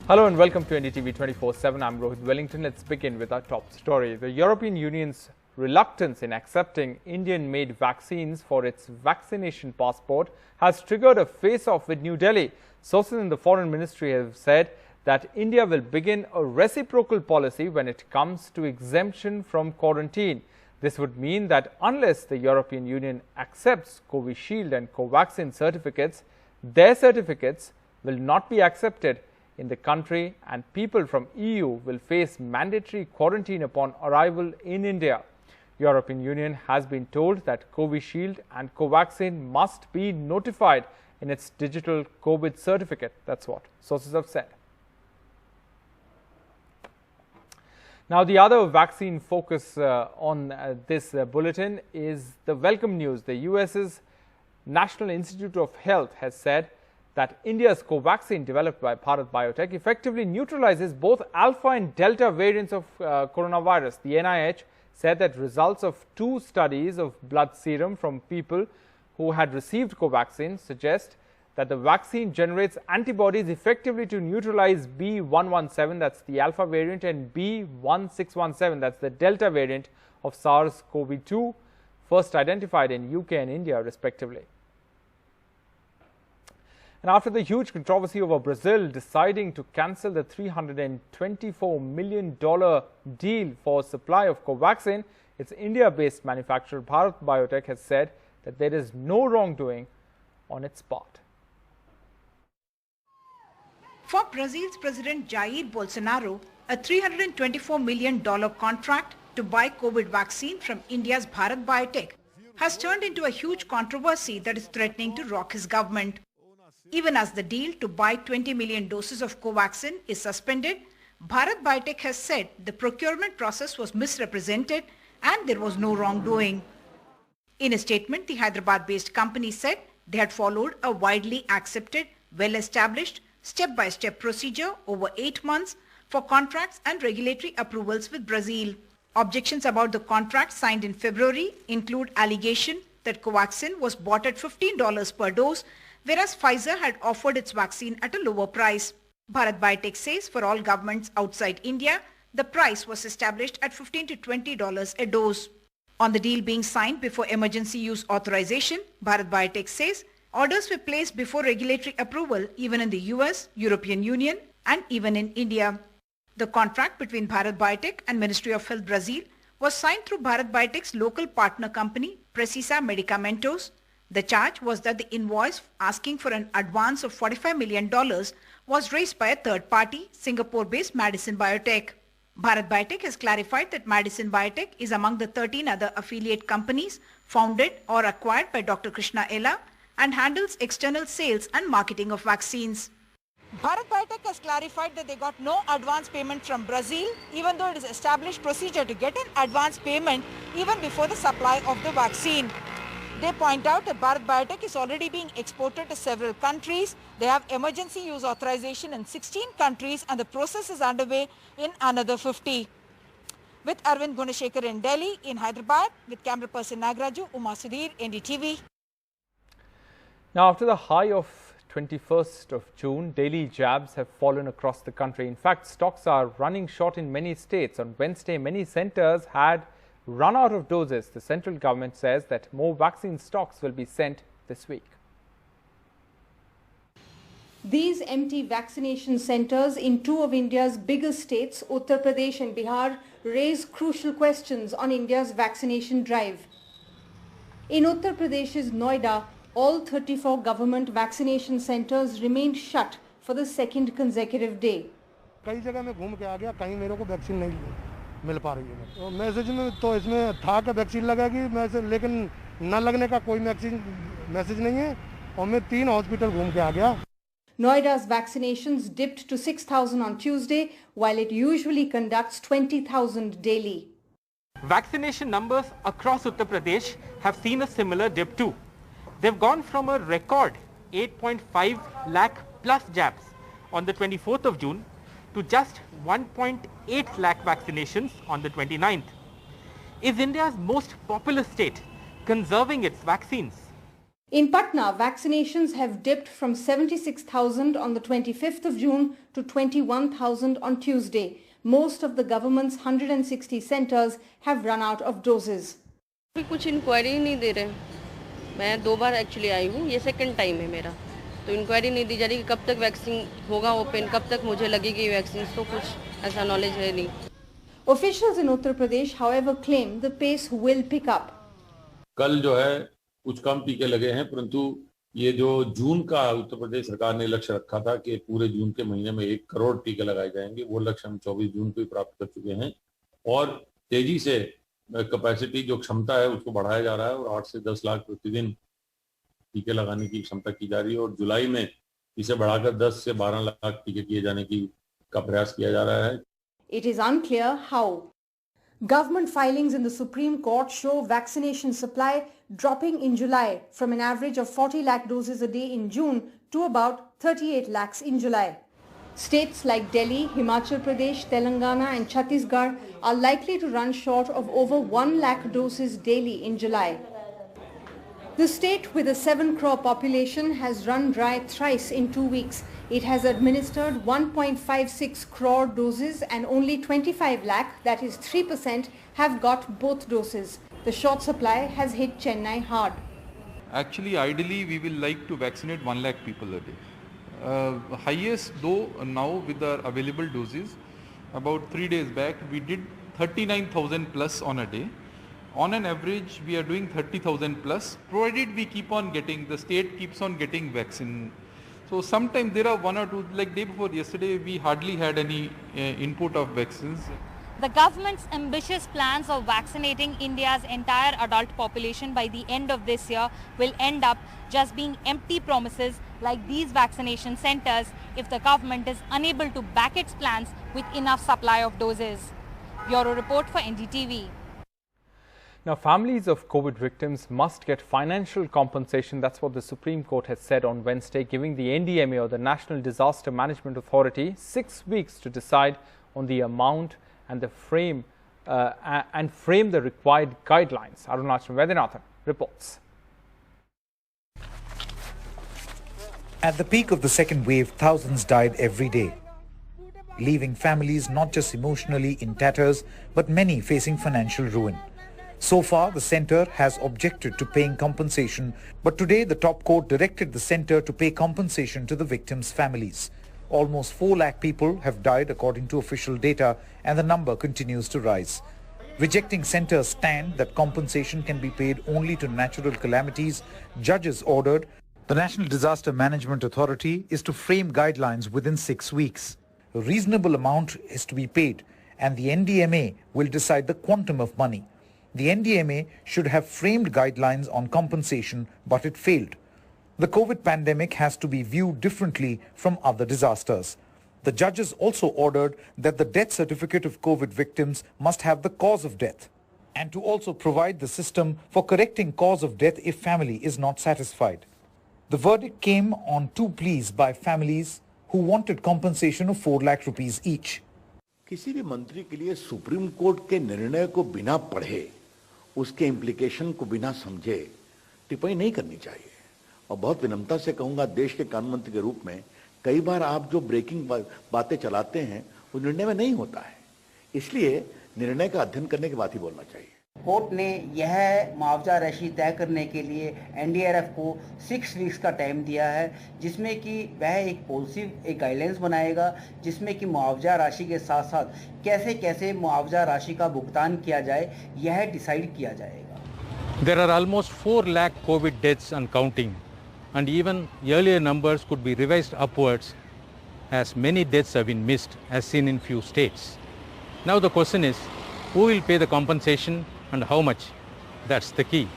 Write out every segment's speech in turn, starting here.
Hello and welcome to NDTV 24/7. I'm Rohit Wellington. Let's begin with our top story. The European Union's reluctance in accepting Indian-made vaccines for its vaccination passport has triggered a face-off with New Delhi. Sources in the Foreign Ministry have said that India will begin a reciprocal policy when it comes to exemption from quarantine. This would mean that unless the European Union accepts Covishield and Covaxin certificates, their certificates will not be accepted in the country and people from EU will face mandatory quarantine upon arrival in India. European Union has been told that Covishield and Covaxin must be notified in its digital COVID certificate. That's what sources have said. Now, the other vaccine focus on this bulletin is the welcome news. The US's National Institute of Health has said that India's Covaxin, developed by Bharat Biotech, effectively neutralizes both alpha and delta variants of coronavirus. The NIH said that results of 2 studies of blood serum from people who had received Covaxin suggest that the vaccine generates antibodies effectively to neutralize B.1.1.7, that's the alpha variant, and B.1.617, that's the delta variant of SARS-CoV-2, first identified in UK and India, respectively. And after the huge controversy over Brazil deciding to cancel the $324 million deal for supply of Covaxin, its India-based manufacturer Bharat Biotech has said that there is no wrongdoing on its part. For Brazil's President Jair Bolsonaro, a $324 million contract to buy COVID vaccine from India's Bharat Biotech has turned into a huge controversy that is threatening to rock his government. Even as the deal to buy 20 million doses of Covaxin is suspended, Bharat Biotech has said the procurement process was misrepresented and there was no wrongdoing. In a statement, the Hyderabad-based company said they had followed a widely accepted, well-established, step-by-step procedure over 8 months for contracts and regulatory approvals with Brazil. Objections about the contract signed in February include allegation that Covaxin was bought at $15 per dose, whereas Pfizer had offered its vaccine at a lower price. Bharat Biotech says for all governments outside India, the price was established at $15 to $20 a dose. On the deal being signed before emergency use authorization, Bharat Biotech says orders were placed before regulatory approval even in the US, European Union and even in India. The contract between Bharat Biotech and Ministry of Health Brazil was signed through Bharat Biotech's local partner company, Precisa Medicamentos. The charge was that the invoice asking for an advance of $45 million was raised by a third party, Singapore-based Madison Biotech. Bharat Biotech has clarified that Madison Biotech is among the 13 other affiliate companies founded or acquired by Dr. Krishna Ella and handles external sales and marketing of vaccines. Bharat Biotech has clarified that they got no advance payment from Brazil, even though it is established procedure to get an advance payment even before the supply of the vaccine. They point out that Bharat Biotech is already being exported to several countries. They have emergency use authorization in 16 countries and the process is underway in another 50. With Arvind Gunashekar in Delhi, in Hyderabad, with camera person Nagraju, Uma Sudhir, NDTV. Now, after the high of 21st of June, daily jabs have fallen across the country. In fact, stocks are running short in many states. On Wednesday, many centers had run out of doses. The central government says that more vaccine stocks will be sent this week. These empty vaccination centers in 2 of India's biggest states, Uttar Pradesh and Bihar, raise crucial questions on India's vaccination drive. In Uttar Pradesh's Noida, all 34 government vaccination centers remained shut for the second consecutive day. कई जगह मैं घूम के आ गया, कहीं मेरे को vaccine नहीं मिल पा रही है। तो मैसेज में तो इसमें था कि वैक्सीन लगेगी, लेकिन न लगने का कोई मैसेज नहीं है और मैं 3 हॉस्पिटल घूम के आ गया। Noida's vaccinations dipped to 6,000 on Tuesday, while it usually conducts 20,000 daily. Vaccination numbers across Uttar Pradesh have seen a similar dip too. They've gone from a record 8.5 lakh plus jabs on the 24th of June to just 1.8 lakh vaccinations on the 29th. Is India's most populous state conserving its vaccines? In Patna, vaccinations have dipped from 76,000 on the 25th of June to 21,000 on Tuesday. Most of the government's 160 centers have run out of doses. कुछ inquiry नहीं दे रहे। मैं 2 बार actually I हूँ, ये second time है मेरा, तो inquiry नहीं दी जा रही कि कब तक वैक्सीन होगा ओपन, कब तक मुझे लगेगी वैक्सीन, तो कुछ ऐसा नॉलेज है नहीं। Officials in Uttar Pradesh, however, claim the pace will pick up. कल जो है कुछ कम टीके लगे हैं, परंतु ये जो जून का उत्तर प्रदेश सरकार ने लक्ष्य रखा था कि पूरे जून के महीने में 1 करोड़ टीके लगाए जाएंगे, वो लक्ष्य हम 24 जून को ही प्राप्त कर चुके हैं और तेजी से कैपेसिटी जो क्षमता है उसको बढ़ाया जा रहा है और 8 से 10 लाख प्रतिदिन टीके लगाने की क्षमता की जा रही है और जुलाई में इसे बढ़ाकर 10 से 12 लाख टीके किए जाने का प्रयास किया जा रहा है। It is unclear how. Government filings in the Supreme Court show vaccination supply dropping in July from an average of 40 lakh doses a day in June to about 38 lakhs in July. States like Delhi, Himachal Pradesh, Telangana and Chhattisgarh are likely to run short of over 1 lakh doses daily in July. The state with a 7 crore population has run dry thrice in 2 weeks. It has administered 1.56 crore doses and only 25 lakh, that is 3%, have got both doses. The short supply has hit Chennai hard. Actually, ideally, we will like to vaccinate 1 lakh people a day. Highest though now with the available doses, about 3 days back, we did 39,000 plus on a day. On an average, we are doing 30,000 plus, provided we keep on getting, the state keeps on getting vaccine. So sometimes there are 1 or 2, like day before yesterday, we hardly had any input of vaccines. The government's ambitious plans of vaccinating India's entire adult population by the end of this year will end up just being empty promises like these vaccination centers if the government is unable to back its plans with enough supply of doses. Bureau report for NDTV. Now, families of COVID victims must get financial compensation. That's what the Supreme Court has said on Wednesday, giving the NDMA or the National Disaster Management Authority 6 weeks to decide on the amount and the frame the required guidelines. Arunachal Vedyanathan reports. At the peak of the second wave, thousands died every day, leaving families not just emotionally in tatters, but many facing financial ruin. So far, the centre has objected to paying compensation, but today the top court directed the centre to pay compensation to the victims' families. Almost 4 lakh people have died according to official data, and the number continues to rise. Rejecting centre's stand that compensation can be paid only to natural calamities, judges ordered the National Disaster Management Authority is to frame guidelines within 6 weeks. A reasonable amount is to be paid, and the NDMA will decide the quantum of money. The NDMA should have framed guidelines on compensation, but it failed. The COVID pandemic has to be viewed differently from other disasters. The judges also ordered that the death certificate of COVID victims must have the cause of death, and to also provide the system for correcting cause of death if family is not satisfied. The verdict came on 2 pleas by families who wanted compensation of 4 lakh rupees each. किसी भी मंत्री के लिए supreme court के निर्णय को बिना पढ़े, उसके इम्प्लीकेशन को बिना समझे टिप्पणी नहीं करनी चाहिए। और बहुत विनम्रता से कहूंगा, देश के कानून मंत्री के रूप में कई बार आप जो ब्रेकिंग बातें चलाते हैं वो निर्णय में नहीं होता है, इसलिए निर्णय का अध्ययन करने के बाद ही बोलना चाहिए। कोर्ट ने यह मुआवजा राशि तय करने के लिए एनडीआरएफ को 6 वीक्स का टाइम दिया है, जिसमें कि वह एक पॉलिसी, एक गाइडलाइंस बनाएगा जिसमें कि मुआवजा राशि के साथ साथ कैसे कैसे मुआवजा राशि का भुगतान किया जाए, यह डिसाइड किया जाएगा। There are almost 4 lakh COVID deaths and counting, and even earlier numbers could be revised upwards as many deaths have been missed as seen in few states. Now the question is, who will pay the compensation and how much? That's the key.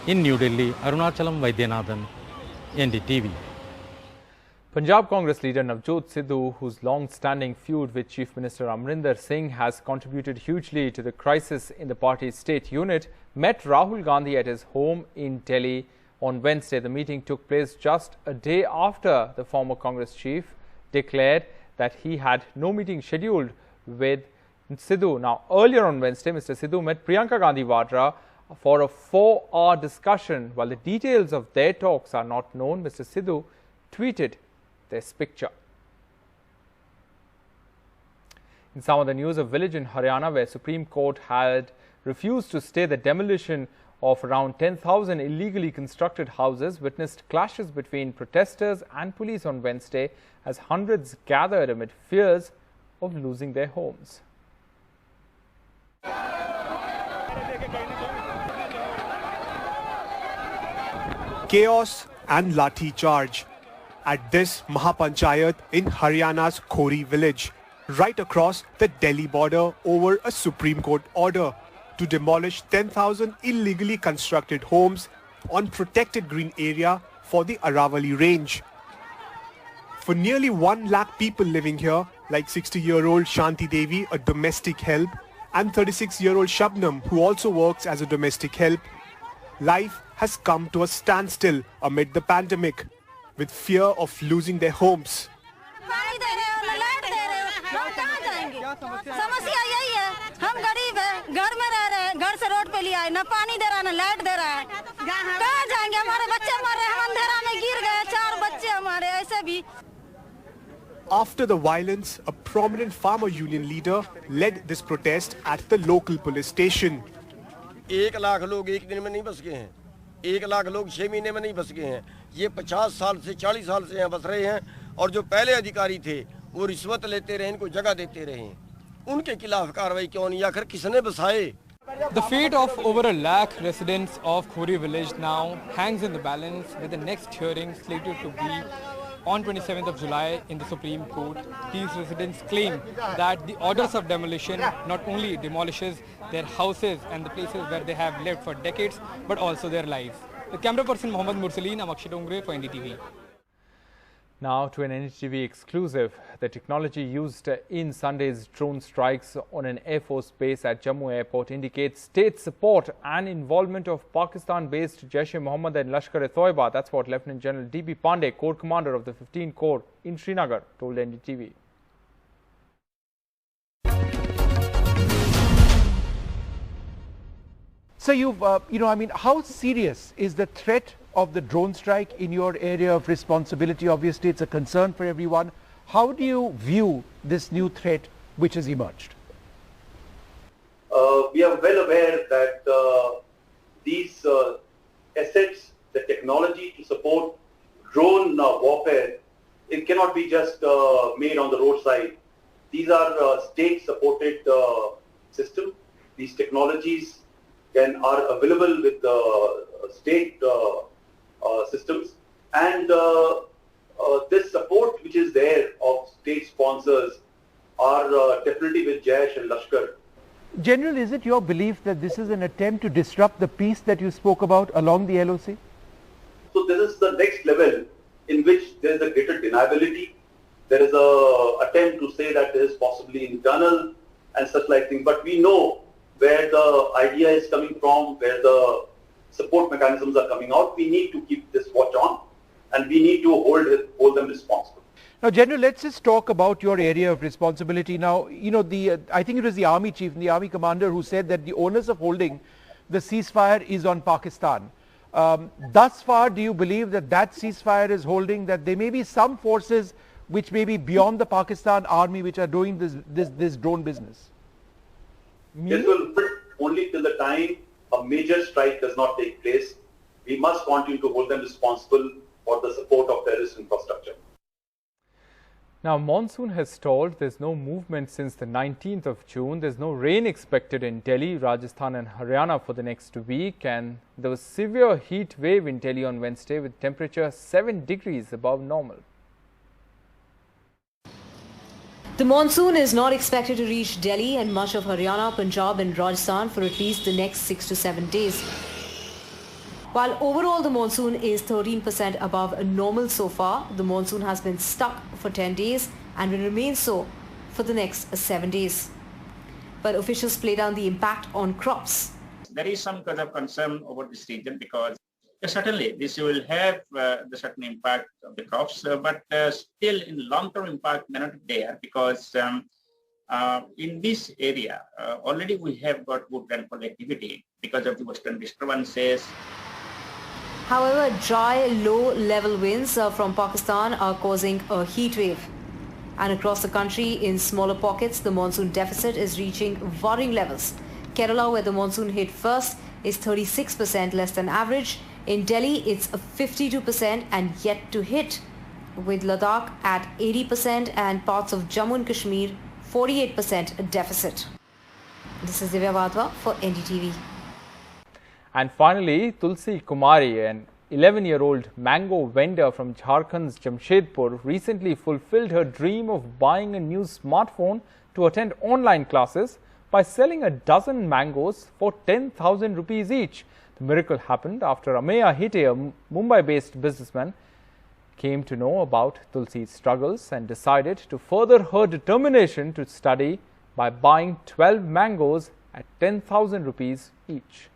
In New Delhi, Arunachalam Vaidyanathan, NDTV. Punjab Congress leader Navjot Sidhu, whose long-standing feud with Chief Minister Amrinder Singh has contributed hugely to the crisis in the party's state unit, met Rahul Gandhi at his home in Delhi on Wednesday. The meeting took place just a day after the former Congress chief declared that he had no meeting scheduled with Sidhu. Now, earlier on Wednesday, Mr. Sidhu met Priyanka Gandhi Vadra, for a 4-hour discussion. While the details of their talks are not known, Mr. Sidhu tweeted this picture. In some other news, a village in Haryana where Supreme Court had refused to stay the demolition of around 10,000 illegally constructed houses witnessed clashes between protesters and police on Wednesday as hundreds gathered amid fears of losing their homes. Chaos and lathi charge at this Mahapanchayat in Haryana's Khori village, right across the Delhi border over a Supreme Court order to demolish 10,000 illegally constructed homes on protected green area for the Aravali range. For nearly 1 lakh people living here, like 60-year-old Shanti Devi, a domestic help, and 36-year-old Shabnam, who also works as a domestic help, life has come to a standstill amid the pandemic, with fear of losing their homes. समस्या यही है, हम गरीब हैं, घर में रह रहे हैं, घर से रोड पे लिया है, न पानी दे रहा है, न लाइट दे रहा है, कहाँ जाएंगे? हमारे बच्चे मर रहे हैं, हम अंधेरा में गिर गए, 4 बच्चे हमारे ऐसे भी. After the violence, a prominent farmer union leader led this protest at the local police station. 1 lakh लोग एक दिन में नहीं बस गए हैं, 1 लाख लोग 6 महीने में नहीं बस गए हैं. ये 50 साल से 40 साल से यहाँ बस रहे हैं और जो पहले अधिकारी थे वो रिश्वत लेते रहे, इनको जगह देते रहे. उनके खिलाफ कार्रवाई क्यों नहीं? आखिर किसने बसाए? The fate of over 1 lakh residents of Khori village now hangs in the balance, with the next hearing slated to be on 27th of July in the Supreme Court. These residents claim that the orders of demolition not only demolishes their houses and the places where they have lived for decades, but also their lives. The camera person Mohammad Mursaleen, I'm Akshay Dongre for NDTV. Now to an NDTV exclusive. The technology used in Sunday's drone strikes on an Air Force base at Jammu Airport indicates state support and involvement of Pakistan-based Jaish-e-Mohammed and Lashkar-e-Toiba. That's what Lieutenant General D.B. Pandey, Corps Commander of the 15th Corps in Srinagar, told NDTV. So how serious is the threat of the drone strike in your area of responsibility? Obviously, it's a concern for everyone. How do you view this new threat which has emerged? We are well aware that these assets, the technology to support drone warfare, it cannot be just made on the roadside. These are state-supported systems. These technologies are available with the state systems, and this support which is there of state sponsors are definitely with Jaish and Lashkar. General, is it your belief that this is an attempt to disrupt the peace that you spoke about along the LOC? So this is the next level in which there is a greater deniability. There is a attempt to say that this is possibly internal and such like things. But we know where the idea is coming from, where the support mechanisms are coming out. We need to keep this watch on, and we need to hold them responsible. Now, General, let's just talk about your area of responsibility. Now, I think it was the Army Chief and the Army Commander who said that the onus of holding the ceasefire is on Pakistan. Thus far, do you believe that that ceasefire is holding, that there may be some forces which may be beyond the Pakistan Army which are doing this drone business? This will fit only till the time a major strike does not take place. We must continue to hold them responsible for the support of terrorist infrastructure. Now, monsoon has stalled. There's no movement since the 19th of June. There's no rain expected in Delhi, Rajasthan and Haryana for the next week. And there was severe heat wave in Delhi on Wednesday with temperature 7 degrees above normal. The monsoon is not expected to reach Delhi and much of Haryana, Punjab and Rajasthan for at least the next 6 to 7 days. While overall the monsoon is 13% above normal so far, the monsoon has been stuck for 10 days and will remain so for the next 7 days. But officials play down the impact on crops. There is some kind of concern over this region because certainly this will have the certain impact of the crops, but still in long-term impact may not be there because In this area, already we have got good rainfall activity because of the western disturbances. However, dry, low-level winds from Pakistan are causing a heat wave. And across the country, in smaller pockets, the monsoon deficit is reaching worrying levels. Kerala, where the monsoon hit first, is 36% less than average. In Delhi, it's 52% and yet to hit, with Ladakh at 80% and parts of Jammu and Kashmir 48% deficit. This is Divya Wadhwa for NDTV. And finally, Tulsi Kumari, an 11-year-old mango vendor from Jharkhand's Jamshedpur, recently fulfilled her dream of buying a new smartphone to attend online classes by selling a dozen mangoes for 10,000 rupees each. The miracle happened after Ameya Hite, a Mumbai-based businessman, came to know about Tulsi's struggles and decided to further her determination to study by buying 12 mangoes at 10,000 rupees each.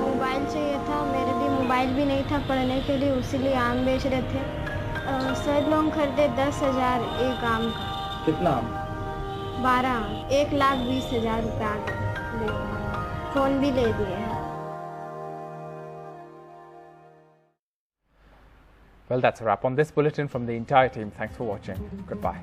Mobile चाहिए था, मेरे भी mobile भी नहीं था पढ़ने के लिए, उसीलिए आम बेच रहे थे। सर लोग खरीदे 10,000 एक आम का। कितना आम? 12 आम, 1,20,000 रुपया फोन भी ले दिए हैं। Well, that's a wrap on this bulletin from the entire team. Thanks for watching. Goodbye.